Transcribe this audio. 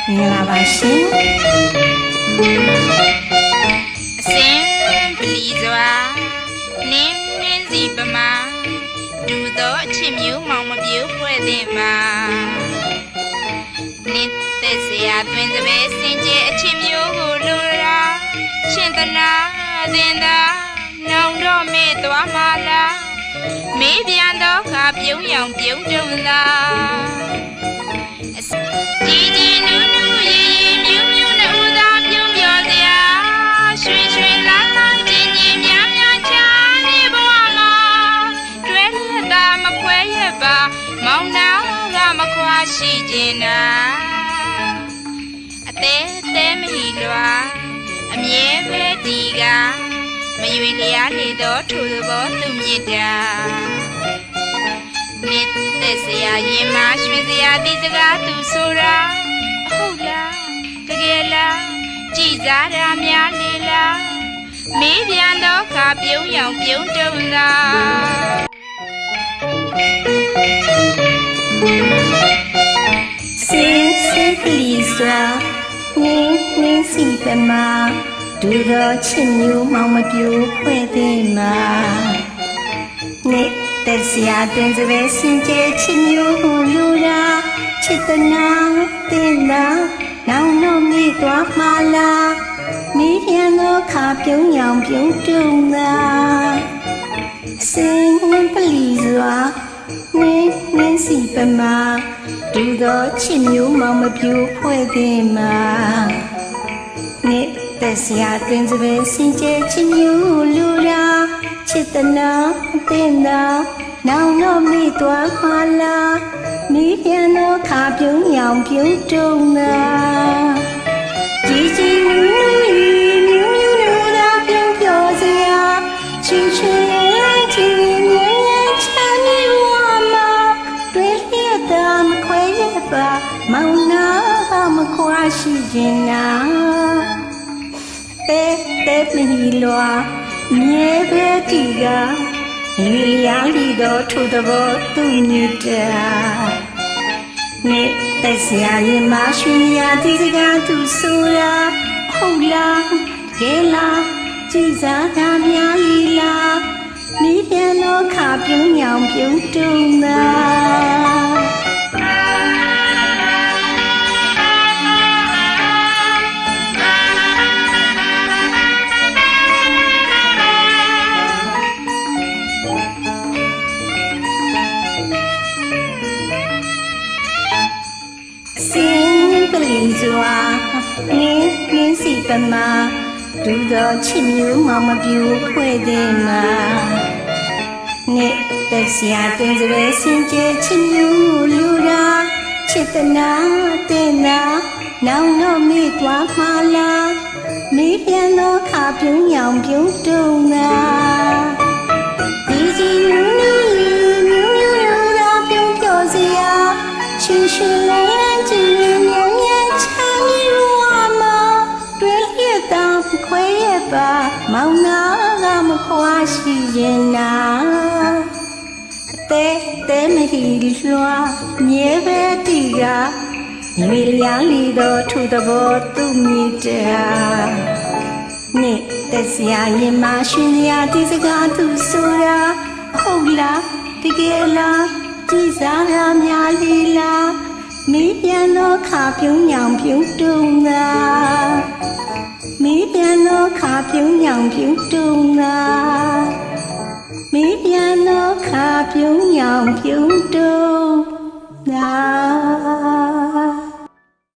မင်္ဂလာပါရှင်အစင်ပလီစွာနင်းနှင်းစီပမာဒူသောအချစ်မျိုးမောင်မပြိုးဖွဲ့တဲ့မှာနင်းသက်စရာတွင်စပယ်စင်ကြဲအချစ်မျိုးကိုလိုရာရှင်သနာသင်သာနောင်တော့မေ့သွားမှလားမေးပြန်တော့ခါပြုံးရောင်ပြုံးတုံလားကြီးကြီးနူးနူးရေရေမြူးမြူးနဲ့ဦးသားပြုံးပြောစရာရွှင်ရွှင်လန်းလန်းကြီးကြီးများများချမ်းမြေဘဝမှာတွဲလက်သာမခွဲရပါမောင်နှံကမခွာရှိခြင်းနာအသေးသေးမဟီလွာအမြဲပဲဒီကမရွေလျားနေသောထိုသဘောသူမြစ်တာမြစ်သက်စရာရင်မရွှေစရာဒီစကားသူဆိုတာဟုတ်လားတကယ်လားကြည်စားတာများလေလားမေးပြန်တော့ခါပြုံးရောင်ပြုံးတုံလားစင်ပလီစွာနင်းစီပမာဒူသောချစ်မျိုးမောင်မပြိုးဖွဲ့တဲ့မှာနေ့သက်စရာတွင်စပယ်စင်ကြဲချစ်မျိုးကိုလိုရာချစ်တနာတင်သာနောင်တော့မိသွားမှလားမိပြန်သောခါပြုံးရောင်ပြုံးတုံသာစင်ပလီစွာနင်းစီပမာဒူသောချစ်မျိုးမောင်မပြိုးဖွဲ့တဲ့မှာနေ့သက်စရာတွင်စပယ်စင်ကြဲချစ်မျိုးကိုလိုရာချစ်တနာတင်သာနောင်တော့မိသွားမှလားမိပြန်တော့ခါပြုံးရောင်ပြုံးတုံသာကြီးကြီးနူးနူးရေမြူးမြူးနဲ့သာပြုံးပြောစရာချစ်ချစ်လေးချစ်လေးမြဲမြဲချမ်းမြေဘဝမှာတွေ့လျက်သာမခွဲရပါမောင်နာမခွာရှိခြင်းနာတဲမဟီလွာမြဲပဲတီကရွေလျားလီသောထိုသဘောသူမြစ်တာနေ့သက်စရာရင်မရွှင်ရာဒီစကားသူဆိုတာဟုတ်လားတကယ်လားကြည်စားတာများလီလားမိပြန်တော့ခါပြုံးရောင်ပြုံးတုံသာစွာနင်းစီပမာဒူသောချစ်မျိုးမောင်မပြိုးဖွဲ့တဲ့မှာနေ့သက်စရာတွင်စပယ်စင်ကြဲချစ်မျိုးကိုလူရာချစ်တနာတင်သာနောင်တော့မိသွားမှလားမိပြန်တော့ခါပြုံးရောင်ပြုံးတုံသာဒီကြီးနူးနူးရေမြူးမြူးနဲ့သာပြုံးပြောစရာချစ်ချစ်လေးလေးကြည်မြဲမြဲခွဲရပါမောင်နာကမခွာရှိရင်နာအသေးမဟီလွှာမြဲပဲတီကရွေလျားလီသောထိုသဘောသူမြစ်တာနေ့သက်စရာရင်မရွှင်ရာဒီစကားသူဆိုတာဟုတ်လားတကယ်လားကြည်စားတာများလီလားမိပြန်တော့ခါပြုံးရောင်ပြုံးတုံသာမိပြန်တော့ခါပြုံးရောင်ပြုံးတုံသာမိပြန်တော့ခါပြုံးရောင်ပြုံး